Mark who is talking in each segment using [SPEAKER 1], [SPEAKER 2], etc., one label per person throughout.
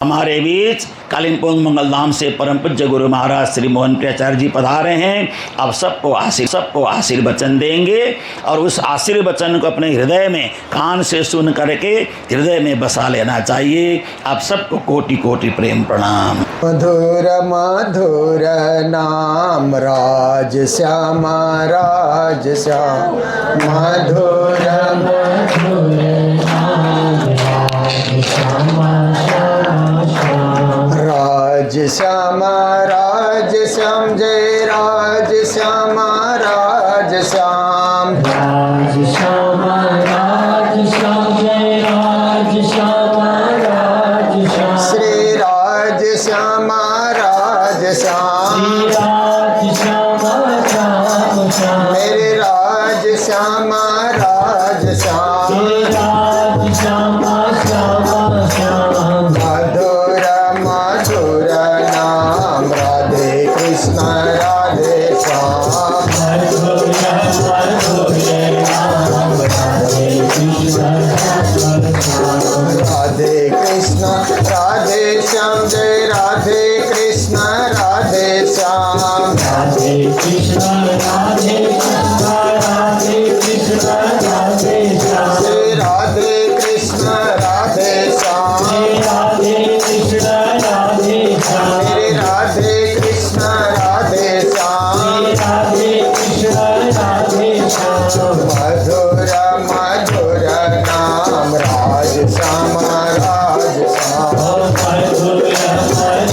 [SPEAKER 1] हमारे बीच कालिम्पोंग मंगलधाम से परम पूज्य गुरु महाराज श्री मोहन प्रियाचार्य जी पधारे हैं। अब सबको आशीर्वचन देंगे और उस आशीर्वचन को अपने हृदय में कान से सुन करके हृदय में बसा लेना चाहिए। आप सबको कोटि कोटि प्रेम प्रणाम।
[SPEAKER 2] मधुर मधुर नाम राज श्याम राज श्याम, मधुर मधुर नाम राज श्याम राज श्याम राज श्याम, जय राज श्याम राज श्याम, राज श्याम राज श्याम, जय राज श्याम राज श्याम, श्री राज श्याम राज श्याम, श्री राज श्याम श्याम श्याम, मेरे राज श्याम राज श्याम, श्री राज श्याम श्याम श्याम, मधुर मधुर नाम राधे कृष्ण राधे श्याम, मधुर मधुर नाम राधे कृष्ण राधे कृष्ण राधे श्याम, जय राधे कृष्ण राधे श्याम, राधे कृष्ण राधे कृष्ण राधे कृष्ण राधे श्याम, जय राधे कृष्ण राधे श्याम, जय राधे कृष्ण राधे श्याम, मेरे राधे कृष्ण राधे श्याम, जय राधे कृष्ण राधे श्याम, मधुर मधुर नाम राज श्याम राज श्याम, मधुर मधुर नाम राज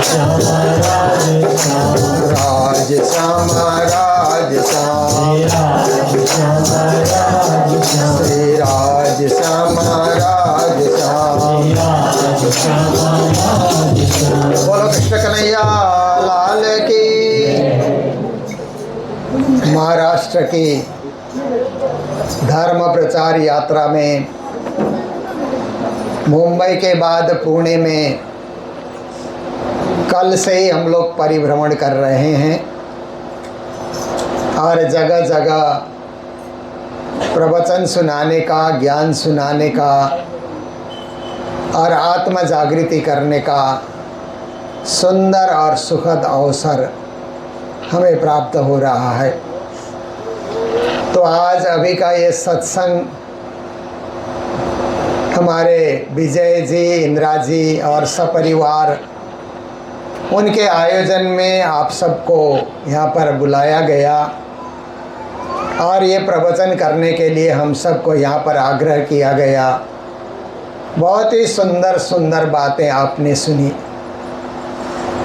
[SPEAKER 2] श्याम राज श्याम, राज श्याम राज श्याम, राज श्याम राज श्याम, श्री राज श्याम राज श्याम, राज श्याम राज श्याम। बोलो कृष्ण कन्हैया लाल की। महाराष्ट्र की धर्म प्रचार यात्रा में मुंबई के बाद पुणे में कल से ही हम लोग परिभ्रमण कर रहे हैं और जगह जगह प्रवचन सुनाने का, ज्ञान सुनाने का और आत्म जागृति करने का सुंदर और सुखद अवसर हमें प्राप्त हो रहा है। तो आज अभी का ये सत्संग हमारे विजय जी, इंदिरा जी और सपरिवार उनके आयोजन में आप सबको यहाँ पर बुलाया गया और ये प्रवचन करने के लिए हम सबको यहाँ पर आग्रह किया गया। बहुत ही सुंदर सुंदर बातें आपने सुनी।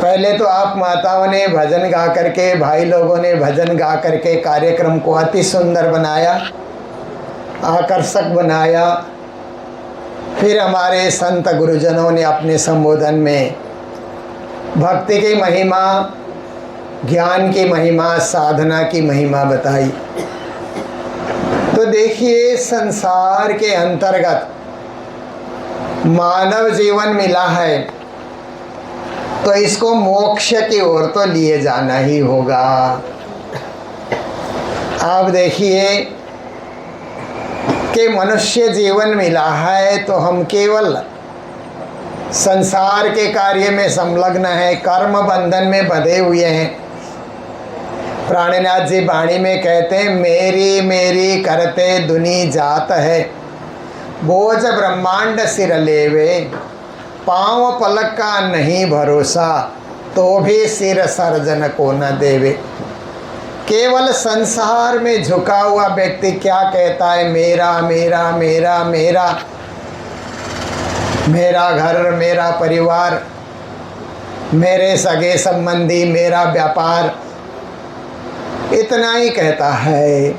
[SPEAKER 2] पहले तो आप माताओं ने भजन गा करके, भाई लोगों ने भजन गा करके कार्यक्रम को अति सुंदर बनाया, आकर्षक बनाया। फिर हमारे संत गुरुजनों ने अपने संबोधन में भक्ति की महिमा, ज्ञान की महिमा, साधना की महिमा बताई। तो देखिए, संसार के अंतर्गत मानव जीवन मिला है तो इसको मोक्ष की ओर तो लिए जाना ही होगा। आप देखिए कि मनुष्य जीवन मिला है तो हम केवल संसार के कार्य में संलग्न हैं, कर्म बंधन में बंधे हुए हैं। प्राणनाथ जी वाणी में कहते हैं, मेरी मेरी करते दुनी जात है, बोझ ब्रह्मांड सिर लेवे, पाँव पलक का नहीं भरोसा, तो भी सिर सर्जन को न देवे। केवल संसार में झुका हुआ व्यक्ति क्या कहता है, मेरा मेरा मेरा मेरा, मेरा घर, मेरा परिवार, मेरे सगे संबंधी, मेरा व्यापार, इतना ही कहता है।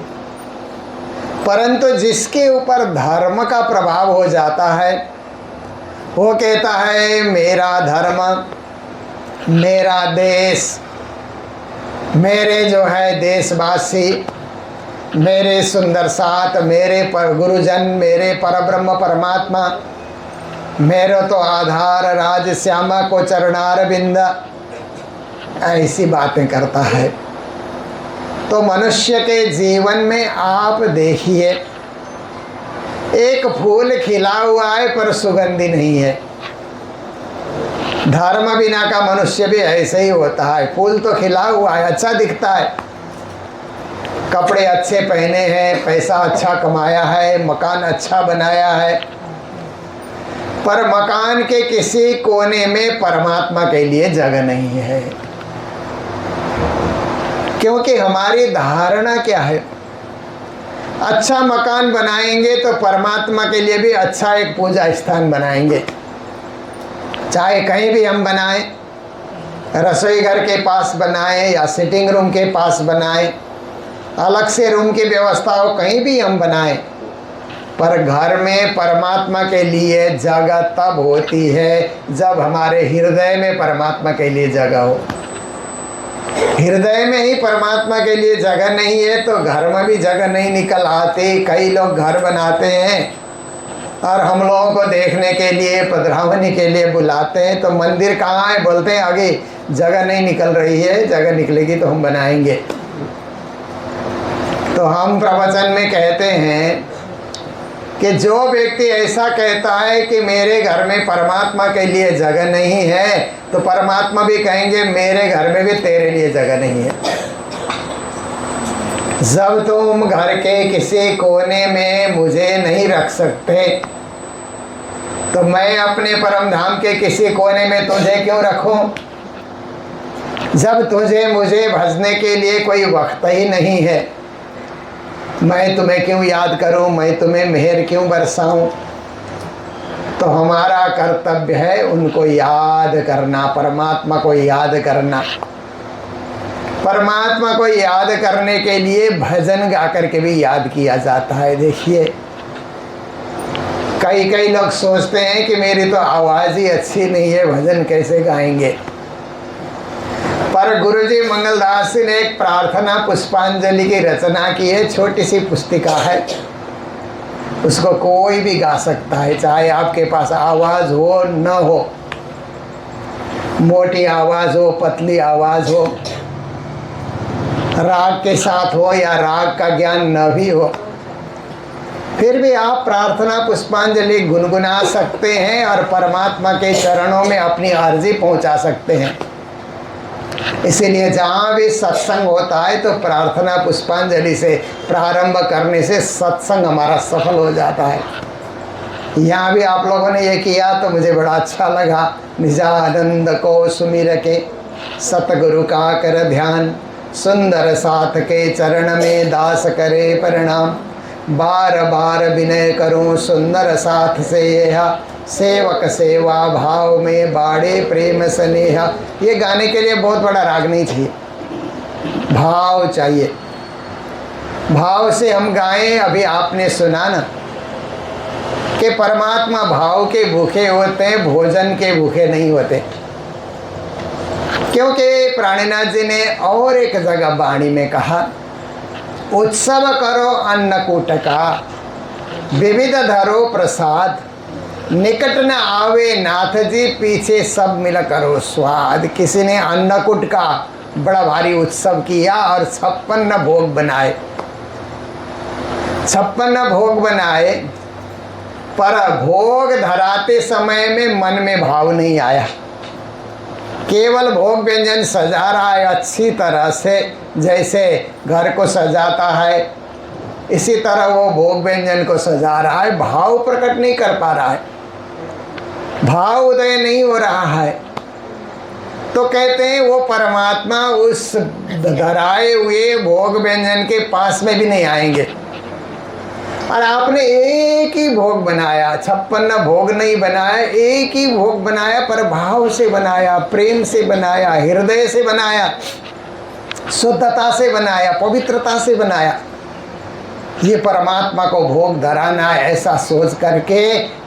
[SPEAKER 2] परंतु जिसके ऊपर धर्म का प्रभाव हो जाता है वो कहता है, मेरा धर्म, मेरा देश, मेरे जो है देशवासी, मेरे सुंदर साथ, मेरे पर गुरुजन, मेरे परब्रह्म परमात्मा, मेरे तो आधार राज श्यामा को चरणार बिंद, ऐसी बातें करता है। तो मनुष्य के जीवन में आप देखिए एक फूल खिला हुआ है पर सुगंधी नहीं है। धर्म बिना का मनुष्य भी ऐसे ही होता है। फूल तो खिला हुआ है, अच्छा दिखता है, कपड़े अच्छे पहने हैं, पैसा अच्छा कमाया है, मकान अच्छा बनाया है, पर मकान के किसी कोने में परमात्मा के लिए जगह नहीं है। क्योंकि हमारी धारणा क्या है, अच्छा मकान बनाएंगे तो परमात्मा के लिए भी अच्छा एक पूजा स्थान बनाएंगे। चाहे कहीं भी हम बनाएं, रसोई घर के पास बनाएं या सिटिंग रूम के पास बनाएं, अलग से रूम की व्यवस्था हो, कहीं भी हम बनाएं, पर घर में परमात्मा के लिए जगह तब होती है जब हमारे हृदय में परमात्मा के लिए जगह हो। हृदय में ही परमात्मा के लिए जगह नहीं है तो घर में भी जगह नहीं निकल आती। कई लोग घर बनाते हैं और हम लोगों को देखने के लिए, पधरावनी के लिए बुलाते हैं, तो मंदिर कहाँ है बोलते हैं, आगे जगह नहीं निकल रही है, जगह निकलेगी तो हम बनाएंगे। तो हम प्रवचन में कहते हैं कि जो व्यक्ति ऐसा कहता है कि मेरे घर में परमात्मा के लिए जगह नहीं है, तो परमात्मा भी कहेंगे मेरे घर में भी तेरे लिए जगह नहीं है। जब तुम घर के किसी कोने में मुझे नहीं रख सकते, तो मैं अपने परम धाम के किसी कोने में तुझे क्यों रखूं? जब तुझे मुझे भजने के लिए कोई वक्त ही नहीं है, मैं तुम्हें क्यों याद करूं, मैं तुम्हें मेहर क्यों बरसाऊं? तो हमारा कर्तव्य है उनको याद करना, परमात्मा को याद करना। परमात्मा को याद करने के लिए भजन गा करके भी याद किया जाता है। देखिए, कई लोग सोचते हैं कि मेरी तो आवाज़ ही अच्छी नहीं है, भजन कैसे गाएंगे। पर गुरुजी मंगलदास जी ने एक प्रार्थना पुष्पांजलि की रचना की है, छोटी सी पुस्तिका है, उसको कोई भी गा सकता है, चाहे आपके पास आवाज़ हो न हो, मोटी आवाज़ हो, पतली आवाज़ हो, राग के साथ हो या राग का ज्ञान न भी हो, फिर भी आप प्रार्थना पुष्पांजलि गुनगुना सकते हैं और परमात्मा के चरणों में अपनी अर्जी पहुंचा सकते हैं। इसीलिए जहाँ भी सत्संग होता है तो प्रार्थना पुष्पांजलि से प्रारंभ करने से सत्संग हमारा सफल हो जाता है। यहाँ भी आप लोगों ने ये किया तो मुझे बड़ा अच्छा लगा। निजानंद को सुमिर के सतगुरु का कर ध्यान, सुंदर साथ के चरण में दास करे प्रणाम, बार बार विनय करूं सुंदर साथ से यह, सेवक सेवा भाव में बाड़े प्रेम स्नेहा। ये गाने के लिए बहुत बड़ा राग नहीं चाहिए, भाव चाहिए। भाव से हम गाएं। अभी आपने सुना ना कि परमात्मा भाव के भूखे होते हैं, भोजन के भूखे नहीं होते। क्योंकि प्राणीनाथ जी ने और एक जगह वाणी में कहा, उत्सव करो अन्नकूट का, विविध धरो प्रसाद, निकट न आवे नाथ जी, पीछे सब मिल करो स्वाद। किसी ने अन्नकूट का बड़ा भारी उत्सव किया और 56 भोग बनाए, 56 भोग बनाए, पर भोग धराते समय में मन में भाव नहीं आया। केवल भोग व्यंजन सजा रहा है अच्छी तरह से, जैसे घर को सजाता है इसी तरह वो भोग व्यंजन को सजा रहा है, भाव प्रकट नहीं कर पा रहा है, भाव उदय नहीं हो रहा है। तो कहते हैं वो परमात्मा उस धराए हुए भोग व्यंजन के पास में भी नहीं आएंगे। और आपने एक ही भोग बनाया, 56 भोग नहीं बनाया, एक ही भोग बनाया, पर भाव से बनाया, प्रेम से बनाया, हृदय से बनाया, शुद्धता से बनाया, पवित्रता से बनाया। ये परमात्मा को भोग धराना है, ऐसा सोच करके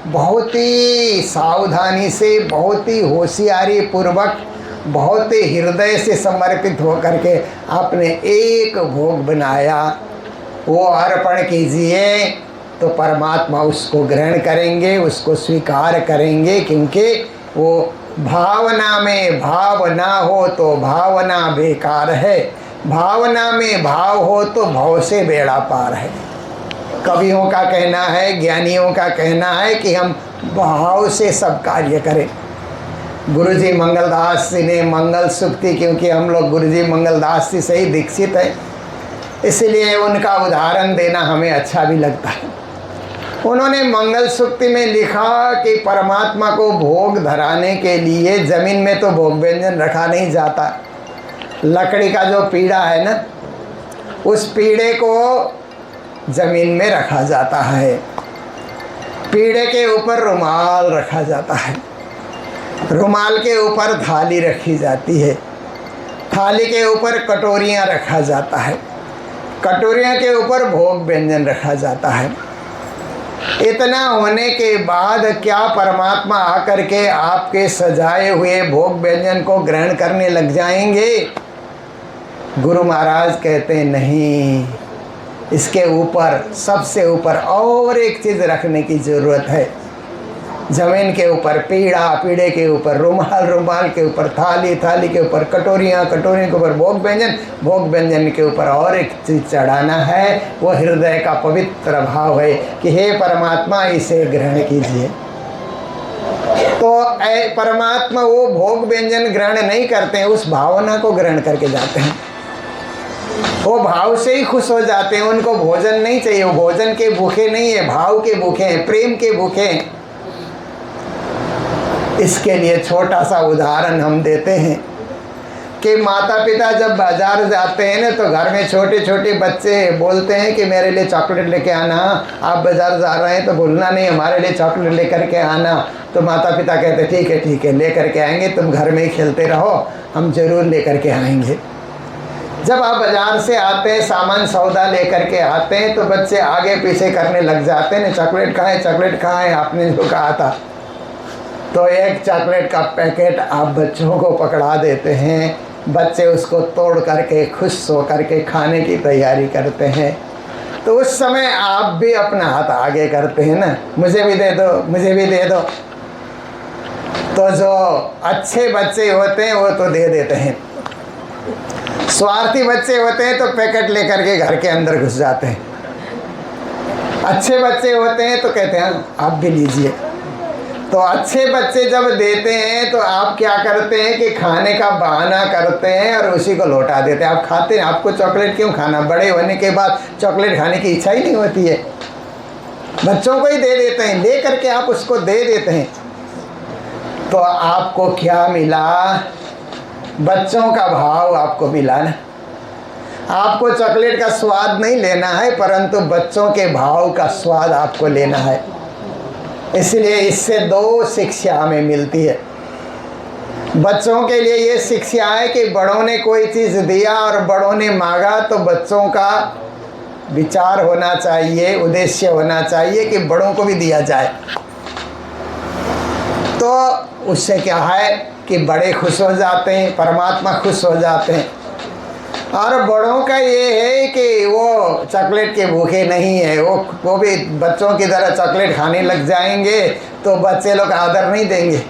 [SPEAKER 2] बहुत ही सावधानी से, बहुत ही होशियारी पूर्वक, बहुत ही हृदय से समर्पित होकर के आपने एक भोग बनाया, वो अर्पण कीजिए तो परमात्मा उसको ग्रहण करेंगे, उसको स्वीकार करेंगे। क्योंकि वो भावना में भाव ना हो तो भावना बेकार है, भावना में भाव हो तो भाव से बेड़ा पार है। कवियों का कहना है, ज्ञानियों का कहना है कि हम भाव से सब कार्य करें। गुरुजी मंगलदास जी ने मंगल सुक्ति, क्योंकि हम लोग गुरुजी मंगलदास जी से ही दीक्षित हैं, इसलिए उनका उदाहरण देना हमें अच्छा भी लगता है। उन्होंने मंगल सुक्ति में लिखा कि परमात्मा को भोग धराने के लिए जमीन में तो भोग व्यंजन रखा नहीं जाता। लकड़ी का जो पीड़ा है ना, उस पीड़े को जमीन में रखा जाता है। पीड़े के ऊपर रुमाल रखा जाता है, रुमाल के ऊपर थाली रखी जाती है, थाली के ऊपर कटोरियाँ रखा जाता है, कटोरियाँ के ऊपर भोग व्यंजन रखा जाता है। इतना होने के बाद क्या परमात्मा आकर के आपके सजाए हुए भोग व्यंजन को ग्रहण करने लग जाएंगे? गुरु महाराज कहते हैं नहीं, इसके ऊपर, सबसे ऊपर और एक चीज़ रखने की ज़रूरत है। ज़मीन के ऊपर पीड़ा, पीड़े के ऊपर रुमाल, रुमाल के ऊपर थाली, थाली के ऊपर कटोरियाँ, कटोरियों के ऊपर भोग व्यंजन, भोग व्यंजन के ऊपर और एक चीज़ चढ़ाना है। वो हृदय का पवित्र भाव है कि हे परमात्मा, इसे ग्रहण कीजिए। तो परमात्मा वो भोग व्यंजन ग्रहण नहीं करते हैं, उस भावना को ग्रहण करके जाते हैं। वो भाव से ही खुश हो जाते हैं, उनको भोजन नहीं चाहिए। वो भोजन के भूखे नहीं है, भाव के भूखे हैं, प्रेम के भूखे हैं। इसके लिए छोटा सा उदाहरण हम देते हैं कि माता पिता जब बाजार जाते हैं ना, तो घर में छोटे छोटे बच्चे बोलते हैं कि मेरे लिए चॉकलेट लेके आना, आप बाजार जा रहे हैं तो भूलना नहीं, हमारे लिए चॉकलेट लेकर के आना। तो माता पिता कहते ठीक है लेकर के आएंगे, तुम घर में ही खेलते रहो, हम ज़रूर लेकर के आएंगे। जब आप बाज़ार से आते हैं, सामान सौदा लेकर के आते हैं, तो बच्चे आगे पीछे करने लग जाते हैं, चॉकलेट खाएं, चॉकलेट खाएं, आपने जो कहा था। तो एक चॉकलेट का पैकेट आप बच्चों को पकड़ा देते हैं, बच्चे उसको तोड़ करके खुश हो करके खाने की तैयारी करते हैं। तो उस समय आप भी अपना हाथ आगे करते हैं ना, मुझे भी दे दो, मुझे भी दे दो। तो जो अच्छे बच्चे होते हैं वो तो दे देते हैं, स्वार्थी बच्चे होते हैं तो पैकेट लेकर के घर के अंदर घुस जाते हैं। अच्छे बच्चे होते हैं तो कहते हैं आप भी लीजिए। तो अच्छे बच्चे जब देते हैं तो आप क्या करते हैं कि खाने का बहाना करते हैं और उसी को लौटा देते हैं। आप खाते हैं, आपको चॉकलेट क्यों खाना? बड़े होने के बाद चॉकलेट खाने की इच्छा ही नहीं होती है, बच्चों को ही दे देते हैं, ले करके आप उसको दे देते हैं। तो आपको क्या मिला? बच्चों का भाव आपको मिला ना। आपको चॉकलेट का स्वाद नहीं लेना है, परंतु बच्चों के भाव का स्वाद आपको लेना है। इसलिए इससे दो शिक्षा हमें मिलती है। बच्चों के लिए ये शिक्षा है कि बड़ों ने कोई चीज़ दिया और बड़ों ने मांगा, तो बच्चों का विचार होना चाहिए, उद्देश्य होना चाहिए कि बड़ों को भी दिया जाए। तो उससे क्या है कि बड़े खुश हो जाते हैं, परमात्मा खुश हो जाते हैं। और बड़ों का ये है कि वो चॉकलेट के भूखे नहीं है, वो भी बच्चों की तरह चॉकलेट खाने लग जाएंगे तो बच्चे लोग आदर नहीं देंगे,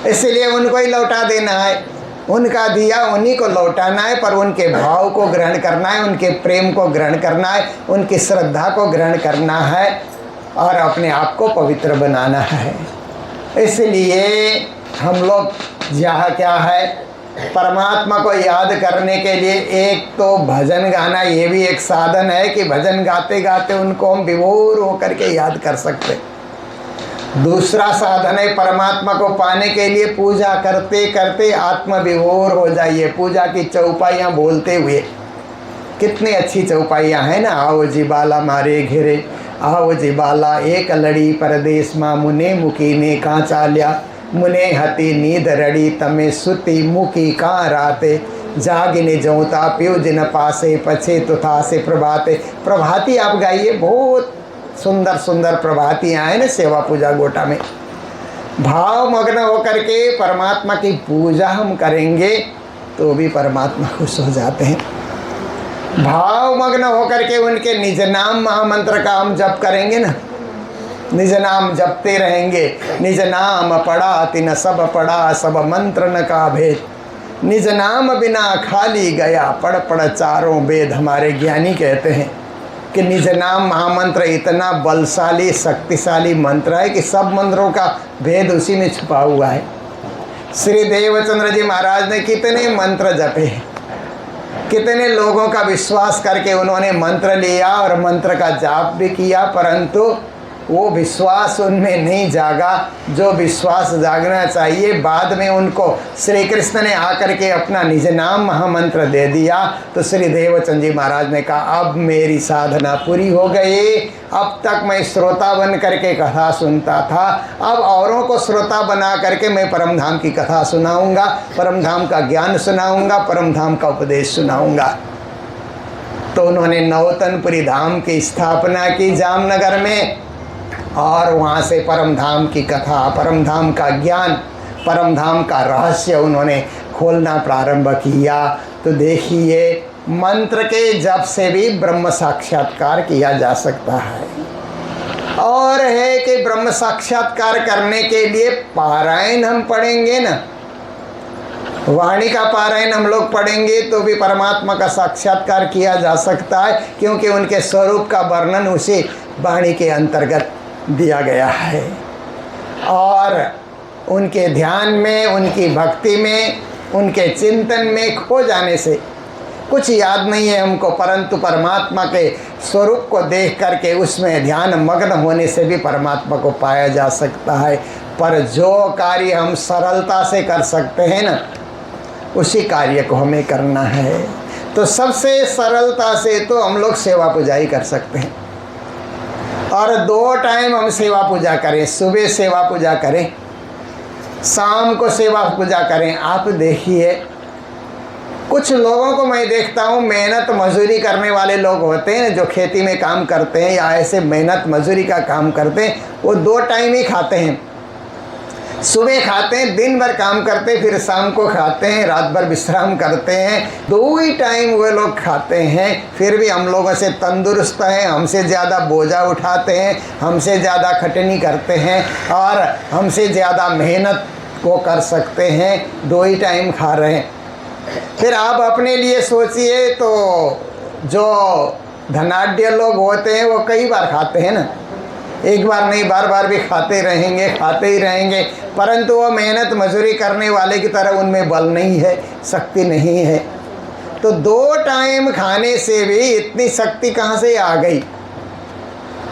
[SPEAKER 2] इसलिए उनको ही लौटा देना है। उनका दिया उन्हीं को लौटाना है, पर उनके भाव को ग्रहण करना है, उनके प्रेम को ग्रहण करना है, उनकी श्रद्धा को ग्रहण करना है और अपने आप को पवित्र बनाना है। इसलिए हम लोग यहाँ क्या है, परमात्मा को याद करने के लिए एक तो भजन गाना, ये भी एक साधन है कि भजन गाते गाते उनको हम विभोर होकर के याद कर सकते। दूसरा साधन है परमात्मा को पाने के लिए पूजा करते करते आत्म विभोर हो जाइए। पूजा की चौपाइयाँ बोलते हुए, कितनी अच्छी चौपाइयाँ हैं ना। आओ जी बाला मारे घेरे, आओ जी बाला एक लड़ी परदेश माँ, मुने मुकी ने कहाँ चाल्या, मुने हती नींद रड़ी तमे सुती मुकी कहाँ राते, जागिने जौता प्यो जिन पासे पछे तुथा से प्रभाते। प्रभाती आप गाइए, बहुत सुंदर सुंदर प्रभातियाँ हैं ना सेवा पूजा गोटा में। भाव मग्न होकर के परमात्मा की पूजा हम करेंगे तो भी परमात्मा खुश हो जाते हैं। भाव मग्न होकर के उनके निज नाम महामंत्र का हम जप करेंगे ना, निज नाम जपते रहेंगे। निज नाम पढ़ा तिन सब पढ़ा, सब मंत्र न का भेद, निज नाम बिना खाली गया, पढ़ पढ़ चारों वेद। हमारे ज्ञानी कहते हैं कि निज नाम महामंत्र इतना बलशाली शक्तिशाली मंत्र है कि सब मंत्रों का भेद उसी में छुपा हुआ है। श्री देवचंद्र जी महाराज ने कितने मंत्र जपे हैं, कितने लोगों का विश्वास करके उन्होंने मंत्र लिया और मंत्र का जाप भी किया, परंतु वो विश्वास उनमें नहीं जागा जो विश्वास जागना चाहिए। बाद में उनको श्री कृष्ण ने आकर के अपना निज नाम महामंत्र दे दिया तो श्री देवचंद जी महाराज ने कहा अब मेरी साधना पूरी हो गई। अब तक मैं श्रोता बन करके कथा सुनता था, अब औरों को श्रोता बना करके मैं परमधाम की कथा सुनाऊंगा, परमधाम का ज्ञान सुनाऊंगा, परमधाम का उपदेश सुनाऊंगा। तो उन्होंने नौतनपुरी धाम की स्थापना की जामनगर में और वहाँ से परमधाम की कथा, परमधाम का ज्ञान, परमधाम का रहस्य उन्होंने खोलना प्रारंभ किया। तो देखिए मंत्र के जप से भी ब्रह्म साक्षात्कार किया जा सकता है। और है कि ब्रह्म साक्षात्कार करने के लिए पारायण हम पढ़ेंगे ना, वाणी का पारायण हम लोग पढ़ेंगे तो भी परमात्मा का साक्षात्कार किया जा सकता है, क्योंकि उनके स्वरूप का वर्णन उसी वाणी के अंतर्गत दिया गया है। और उनके ध्यान में, उनकी भक्ति में, उनके चिंतन में खो जाने से कुछ याद नहीं है हमको, परंतु परमात्मा के स्वरूप को देख करके उसमें ध्यान मग्न होने से भी परमात्मा को पाया जा सकता है। पर जो कार्य हम सरलता से कर सकते हैं ना, उसी कार्य को हमें करना है। तो सबसे सरलता से तो हम लोग सेवा पूजा ही कर सकते हैं, और 2 टाइम हम सेवा पूजा करें, सुबह सेवा पूजा करें, शाम को सेवा पूजा करें। आप देखिए कुछ लोगों को मैं देखता हूँ, मेहनत मजदूरी करने वाले लोग होते हैं जो खेती में काम करते हैं या ऐसे मेहनत मजदूरी का काम करते हैं, वो 2 टाइम ही खाते हैं। सुबह खाते हैं, दिन भर काम करते हैं, फिर शाम को खाते हैं, रात भर विश्राम करते हैं। 2 ही टाइम वे लोग खाते हैं, फिर भी हम लोगों से तंदुरुस्त हैं, हमसे ज़्यादा बोझा उठाते हैं, हमसे ज़्यादा खटनी करते हैं और हमसे ज़्यादा मेहनत को कर सकते हैं। 2 ही टाइम खा रहे हैं। फिर आप अपने लिए सोचिए, तो जो धनाढ्य लोग होते हैं वो कई बार खाते हैं ना, एक बार नहीं बार बार भी खाते रहेंगे, खाते ही रहेंगे, परंतु वो मेहनत मजदूरी करने वाले की तरह उनमें बल नहीं है, शक्ति नहीं है। तो 2 टाइम खाने से भी इतनी शक्ति कहाँ से आ गई?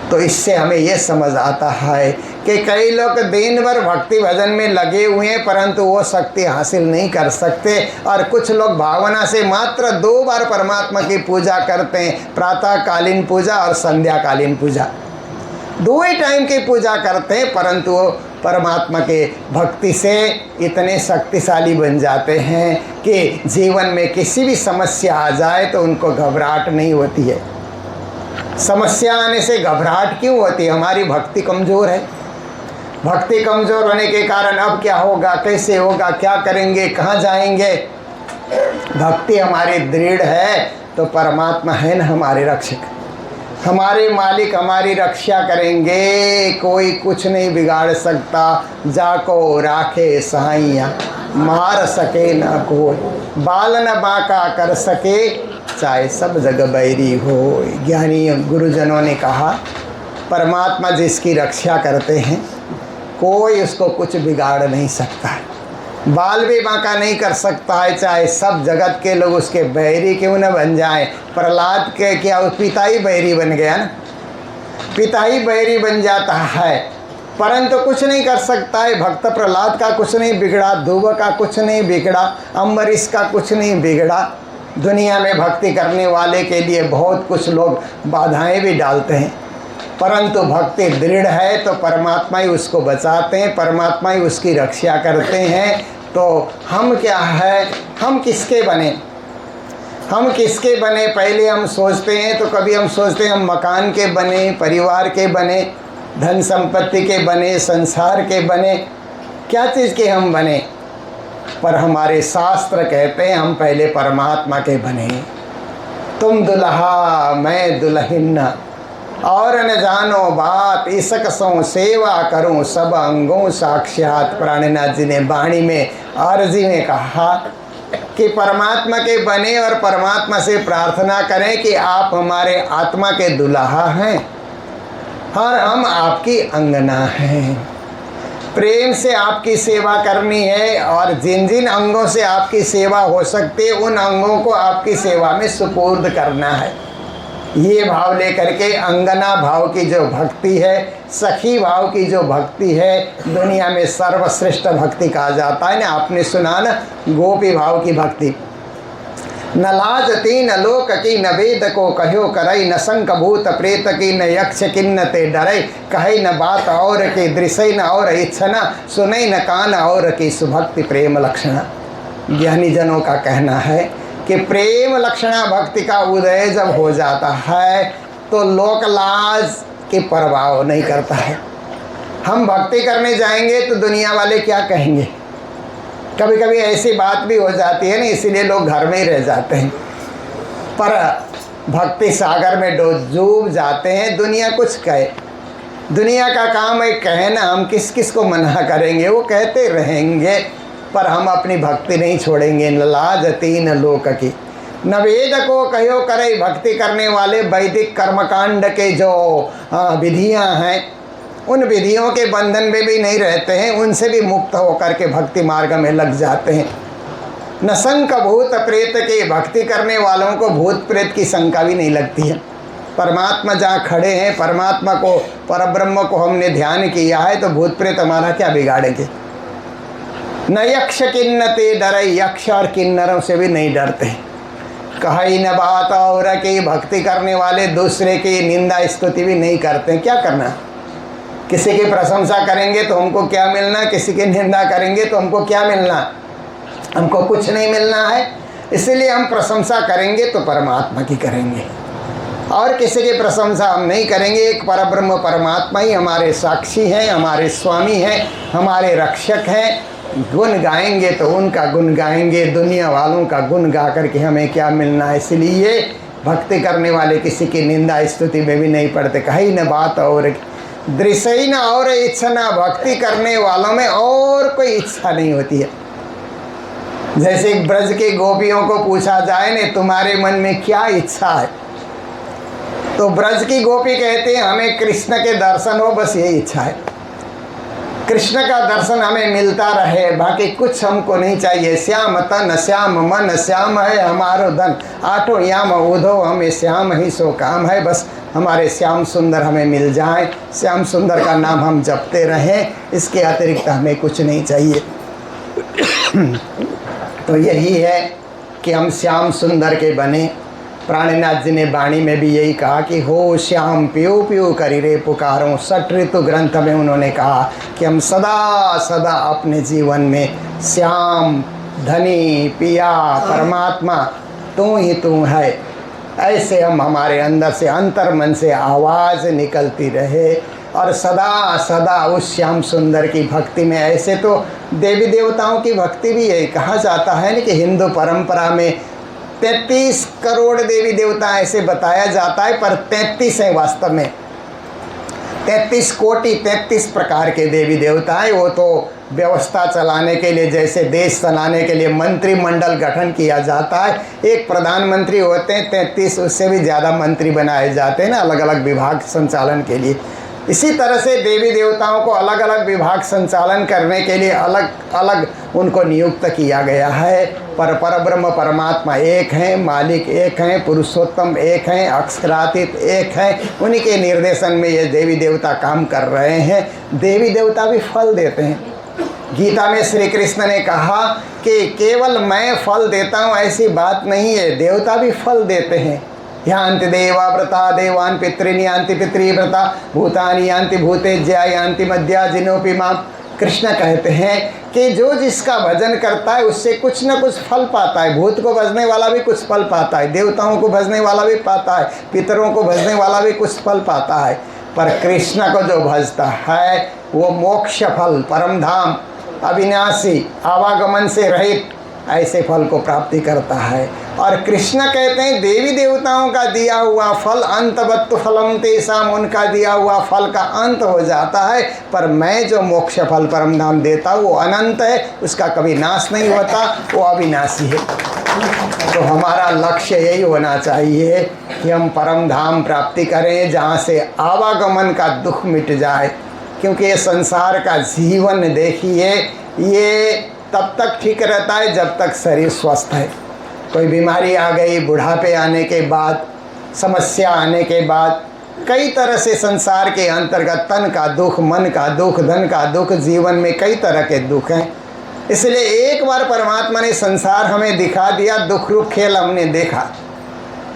[SPEAKER 2] तो इससे हमें ये समझ आता है कि कई लोग दिन भर भक्ति भजन में लगे हुए हैं परंतु वो शक्ति हासिल नहीं कर सकते, और कुछ लोग भावना से मात्र 2 बार परमात्मा की पूजा करते हैं, प्रातःकालीन पूजा और संध्याकालीन पूजा। 2 ही टाइम की पूजा करते हैं, परंतु वो परमात्मा के भक्ति से इतने शक्तिशाली बन जाते हैं कि जीवन में किसी भी समस्या आ जाए तो उनको घबराहट नहीं होती है। समस्या आने से घबराहट क्यों होती है? हमारी भक्ति कमज़ोर है। भक्ति कमज़ोर होने के कारण अब क्या होगा, कैसे होगा, क्या करेंगे, कहाँ जाएंगे। भक्ति हमारी दृढ़ है तो परमात्मा है ना हमारे रक्षक, हमारे मालिक हमारी रक्षा करेंगे, कोई कुछ नहीं बिगाड़ सकता। जाको राखे सहाइया मार सके न कोई, बाल न बांका कर सके चाहे सब जग बैरी हो। ज्ञानी गुरुजनों ने कहा परमात्मा जिसकी रक्षा करते हैं कोई उसको कुछ बिगाड़ नहीं सकता है, बाल भी बांका नहीं कर सकता है, चाहे सब जगत के लोग उसके बैरी क्यों न बन जाएं। प्रहलाद के क्या पिता ही बैरी बन गया ना, पिता ही बैरी बन जाता है, परंतु कुछ नहीं कर सकता है। भक्त प्रहलाद का कुछ नहीं बिगड़ा, ध्रुव का कुछ नहीं बिगड़ा, अम्बरीश का कुछ नहीं बिगड़ा। दुनिया में भक्ति करने वाले के लिए बहुत कुछ लोग बाधाएं भी डालते हैं, परंतु भक्ति दृढ़ है तो परमात्मा ही उसको बचाते हैं, परमात्मा ही उसकी रक्षा करते हैं। तो हम क्या है, हम किसके बने, हम किसके बने? पहले हम सोचते हैं तो कभी हम सोचते हैं हम मकान के बने, परिवार के बने, धन संपत्ति के बने, संसार के बने, क्या चीज़ के हम बने? पर हमारे शास्त्र कहते हैं हम पहले परमात्मा के बने। तुम दुल्हा मैं दुल्हन और न जानो बात, इसक सो सेवा करूं सब अंगों साक्षात। प्राणनाथ जी ने वाणी में आरजी में कहा कि परमात्मा के बने और परमात्मा से प्रार्थना करें कि आप हमारे आत्मा के दुल्हा हैं और हम आपकी अंगना हैं। प्रेम से आपकी सेवा करनी है और जिन जिन अंगों से आपकी सेवा हो सकती है उन अंगों को आपकी सेवा में सुपुर्द करना है। ये भाव लेकर के अंगना भाव की जो भक्ति है, सखी भाव की जो भक्ति है, दुनिया में सर्वश्रेष्ठ भक्ति कहा जाता है ना। आपने सुना ना गोपी भाव की भक्ति। न लाज तीन लोक की न वेद को कहो करई, न शंक भूत प्रेत की न यक्ष किन्न ते डरई, कहे न बात और की दृश्य न और इच्छना, सुनई न कान और की सुभक्ति प्रेम लक्षणा। ज्ञानी जनों का कहना है कि प्रेम लक्षणा भक्ति का उदय जब हो जाता है तो लोक लाज की परवाह नहीं करता है। हम भक्ति करने जाएंगे तो दुनिया वाले क्या कहेंगे। कभी कभी ऐसी बात भी हो जाती है ना, इसीलिए लोग घर में ही रह जाते हैं। पर भक्ति सागर में डूब जाते हैं, दुनिया कुछ कहे। दुनिया का काम है कहे ना, हम किस किस को मना करेंगे, वो कहते रहेंगे, पर हम अपनी भक्ति नहीं छोड़ेंगे। न लाज तीन लोक की न वेद को कहो करे, भक्ति करने वाले वैदिक कर्मकांड के जो विधियां हैं उन विधियों के बंधन में भी नहीं रहते हैं, उनसे भी मुक्त होकर के भक्ति मार्ग में लग जाते हैं। न शंक भूत प्रेत के, भक्ति करने वालों को भूत प्रेत की शंका भी नहीं लगती है। परमात्मा जहाँ खड़े हैं, परमात्मा को, परब्रह्म को हमने ध्यान किया है तो भूत प्रेत हमारा क्या बिगाड़ेंगे। न यक्ष किन्न ते डरे, यक्ष और किन्नरों से भी नहीं डरते। कही न बात और की, भक्ति करने वाले दूसरे की निंदा स्तुति भी नहीं करते। क्या करना, किसी की प्रशंसा करेंगे तो हमको क्या मिलना, किसी की निंदा करेंगे तो हमको क्या मिलना, हमको कुछ नहीं मिलना है। इसलिए हम प्रशंसा करेंगे तो परमात्मा की करेंगे और किसी की प्रशंसा हम नहीं करेंगे। एक परब्रह्म परमात्मा ही हमारे साक्षी हैं, हमारे स्वामी हैं, हमारे रक्षक हैं। गुण गाएंगे तो उनका गुण गाएंगे, दुनिया वालों का गुण गा करके हमें क्या मिलना है। इसलिए भक्ति करने वाले किसी की निंदा स्तुति में भी नहीं पड़ते। कहीं न बात और दृश्य न और इच्छा न, भक्ति करने वालों में और कोई इच्छा नहीं होती है। जैसे ब्रज के गोपियों को पूछा जाए ने तुम्हारे मन में क्या इच्छा है, तो ब्रज की गोपी कहते हैं हमें कृष्ण के दर्शन हो, बस यही इच्छा है। कृष्ण का दर्शन हमें मिलता रहे, बाकी कुछ हमको नहीं चाहिए। श्याम तन श्याम मन श्याम है हमारो धन, आठों याम उधो हमें श्याम ही सो काम है। बस हमारे श्याम सुंदर हमें मिल जाए, श्याम सुंदर का नाम हम जपते रहें, इसके अतिरिक्त हमें कुछ नहीं चाहिए। तो यही है कि हम श्याम सुंदर के बने। प्राणनाथ जी ने वाणी में भी यही कहा कि हो श्याम पियो पियो करी रे पुकारों। षट ऋतु ग्रंथ में उन्होंने कहा कि हम सदा सदा अपने जीवन में श्याम, धनी, पिया, परमात्मा तू ही तू है, ऐसे हम हमारे अंदर से अंतर मन से आवाज़ निकलती रहे और सदा सदा उस श्याम सुंदर की भक्ति में। ऐसे तो देवी देवताओं की भक्ति भी यही कहा जाता है ना कि हिंदू परंपरा में 33 करोड़ देवी देवता ऐसे बताया जाता है, पर 33 हैं वास्तव में। 33 कोटि 33 प्रकार के देवी देवता हैं। वो तो व्यवस्था चलाने के लिए, जैसे देश चलाने के लिए मंत्रिमंडल गठन किया जाता है, एक प्रधानमंत्री होते हैं, 33 उससे भी ज़्यादा मंत्री बनाए जाते हैं ना अलग अलग विभाग संचालन के लिए। इसी तरह से देवी देवताओं को अलग अलग विभाग संचालन करने के लिए अलग अलग उनको नियुक्त किया गया है। पर परब्रह्म परमात्मा एक हैं, मालिक एक हैं, पुरुषोत्तम एक हैं, अक्षरातीत एक हैं। उन्हीं के निर्देशन में ये देवी देवता काम कर रहे हैं। देवी देवता भी फल देते हैं। गीता में श्री कृष्ण ने कहा कि केवल मैं फल देता हूँ ऐसी बात नहीं है, देवता भी फल देते हैं। यान्ति देवा व्रता देवान पितॄन् यान्ति पितृव्रता भूतानि यान्ति भूतेज्या यान्ति मध्या जिनोपि मां। कृष्ण कहते हैं कि जो जिसका भजन करता है उससे कुछ न कुछ फल पाता है। भूत को भजने वाला भी कुछ फल पाता है, देवताओं को भजने वाला भी पाता है, पितरों को भजने वाला भी कुछ फल पाता है। पर कृष्ण को जो भजता है वो मोक्ष फल, परम धाम, अविनाशी, आवागमन से रहित ऐसे फल को प्राप्ति करता है। और कृष्ण कहते हैं देवी देवताओं का दिया हुआ फल अंतवत्तु फलम तेषाम, उनका दिया हुआ फल का अंत हो जाता है। पर मैं जो मोक्ष फल परम धाम देता हूँ वो अनंत है, उसका कभी नाश नहीं होता, वो अविनाशी है। तो हमारा लक्ष्य यही होना चाहिए कि हम परम धाम प्राप्ति करें जहाँ से आवागमन का दुख मिट जाए। क्योंकि ये संसार का जीवन देखिए, ये तब तक ठीक रहता है जब तक शरीर स्वस्थ है। कोई बीमारी आ गई, बुढ़ापे आने के बाद, समस्या आने के बाद, कई तरह से संसार के अंतर्गत तन का दुख, मन का दुख, धन का दुख, जीवन में कई तरह के दुख हैं। इसलिए एक बार परमात्मा ने संसार हमें दिखा दिया, दुख रूप खेल हमने देखा।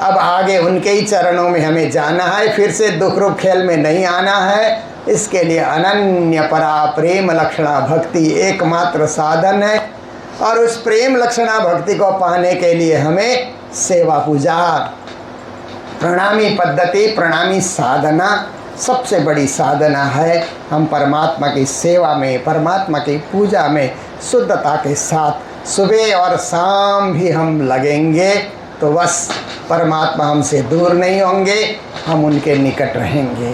[SPEAKER 2] अब आगे उनके ही चरणों में हमें जाना है, फिर से दुख रूप खेल में नहीं आना है। इसके लिए अनन्य परा प्रेम लक्षणा भक्ति एकमात्र साधन है। और उस प्रेम लक्षणा भक्ति को पाने के लिए हमें सेवा पूजा, प्रणामी पद्धति, प्रणामी साधना सबसे बड़ी साधना है। हम परमात्मा की सेवा में, परमात्मा की पूजा में शुद्धता के साथ सुबह और शाम भी हम लगेंगे तो बस परमात्मा हमसे दूर नहीं होंगे, हम उनके निकट रहेंगे।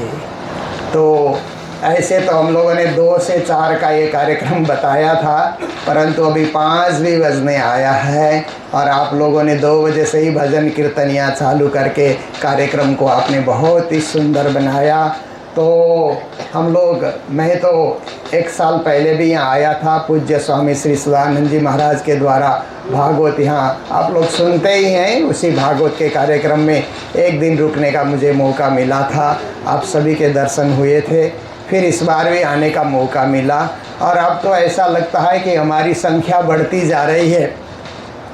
[SPEAKER 2] तो ऐसे तो हम लोगों ने 2 से 4 का ये कार्यक्रम बताया था, परंतु अभी 5 भी बजने आया है और आप लोगों ने 2 बजे से ही भजन कीर्तनियाँ चालू करके कार्यक्रम को आपने बहुत ही सुंदर बनाया। तो हम लोग, मैं तो 1 साल पहले भी यहाँ आया था, पूज्य स्वामी श्री सदानंद जी महाराज के द्वारा भागवत यहाँ आप लोग सुनते ही हैं। उसी भागवत के कार्यक्रम में 1 दिन रुकने का मुझे मौका मिला था, आप सभी के दर्शन हुए थे। फिर इस बार भी आने का मौका मिला और अब तो ऐसा लगता है कि हमारी संख्या बढ़ती जा रही है।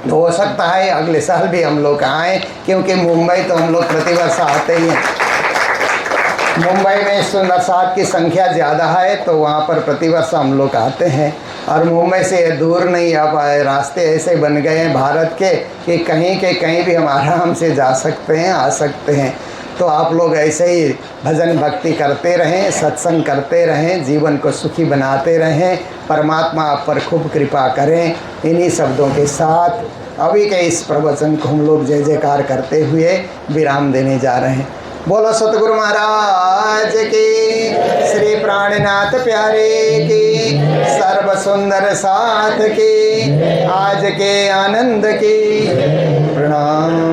[SPEAKER 2] तो हो सकता है अगले साल भी हम लोग आएँ, क्योंकि मुंबई तो हम लोग प्रतिवर्ष आते ही हैं। मुंबई में सुंदरसाद की संख्या ज़्यादा है तो वहाँ पर प्रतिवर्ष हम लोग आते हैं। और मुंबई से दूर नहीं, अब रास्ते ऐसे बन गए हैं भारत के कि कहीं के कहीं भी हम आराम से जा सकते हैं, आ सकते हैं। तो आप लोग ऐसे ही भजन भक्ति करते रहें, सत्संग करते रहें, जीवन को सुखी बनाते रहें। परमात्मा आप पर खूब कृपा करें। इन्हीं शब्दों के साथ अभी के इस प्रवचन को हम लोग जय जयकार करते हुए विराम देने जा रहे हैं। बोलो सतगुरु महाराज की, श्री प्राणनाथ प्यारे की, सर्व सुंदर साथ की, आज के आनंद की। प्रणाम।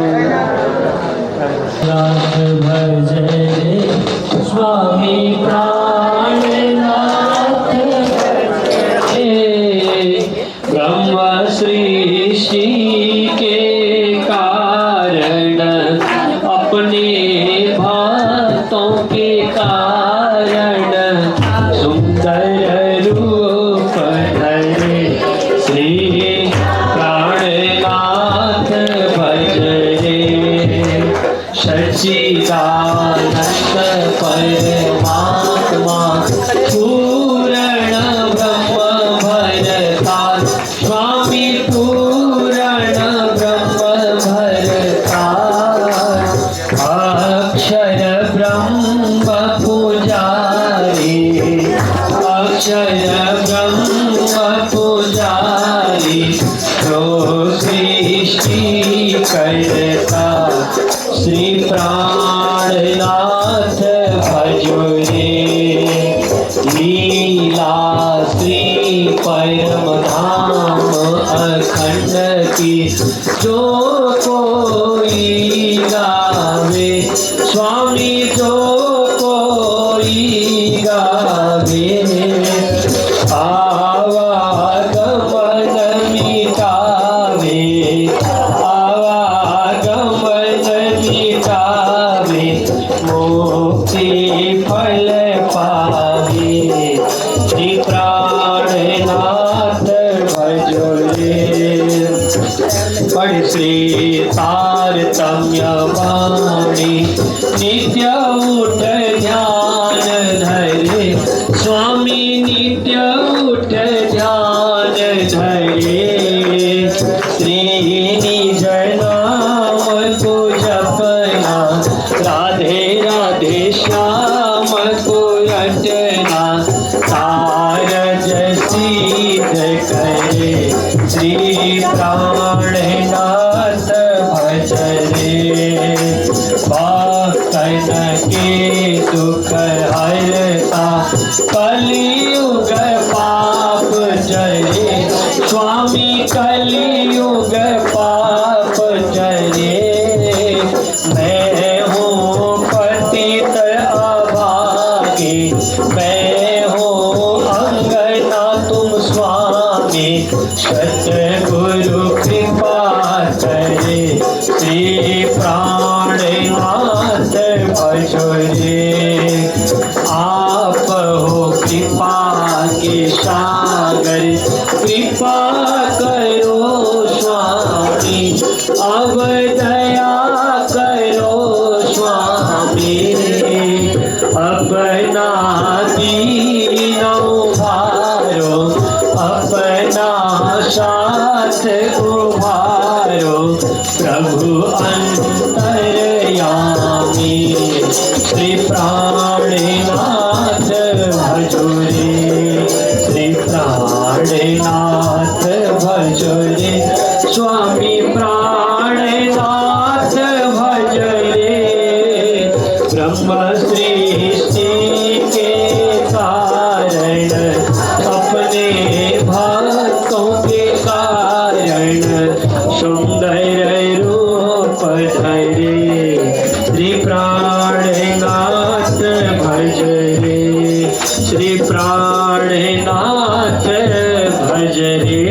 [SPEAKER 3] भजे स्वामी प्राणनाथ ब्रह्म सृष्टि के कारण, अपने भक्तों के कारण, सुंदर रूप धरे श्री प्राणनाथ भजे। सच्चिदानंद परमात्मा पूर्ण ब्रह्म भरता स्वामी, पूर्ण ब्रह्म भरता, अक्षर ब्रह्म पुजारी, अक्षर ब्रह्म पुजारी, जो सृष्टि करता श्री प्राणनाथ भजो रे। लीला श्री परम धाम अखंड की, जो कोई गावे स्वामी, जो कोई गावे, आवागमन मिटावे, मुक्ति फल पावे, श्री प्राणनाथ भजो रे। पढ़ श्री तारतम्य वाणी, नित्य उठ ध्यान धरे स्वामी, नित्य उठ ध्यान धरे, श्री निज नाम को जपना, राधे राधे श्याम को रटना, कारज सिद्ध करे श्री प्राणनाथ भज रे। भक्तन के दुख हरता, कलियुग पाप जरे स्वामी, कलियुग पाप स्वामी सतगुरु कृपा करे श्री प्राणनाथ भजो रे आप हो कृपा के सागर कृपा करो स्वामी अब दया करो स्वामी अपना दीनों भारो अपना साथ उभारो प्रभु अंतर्यामी श्री प्राणनाथ भजो रे श्री प्राणनाथ भजो रे स्वामी प्राणनाथ भज रे ब्रह्म सृष्टि के कारण अपने भक्तों के कारण सुंदर रूप धरे श्री प्राणनाथ भज रे श्री प्राणनाथ भज रे।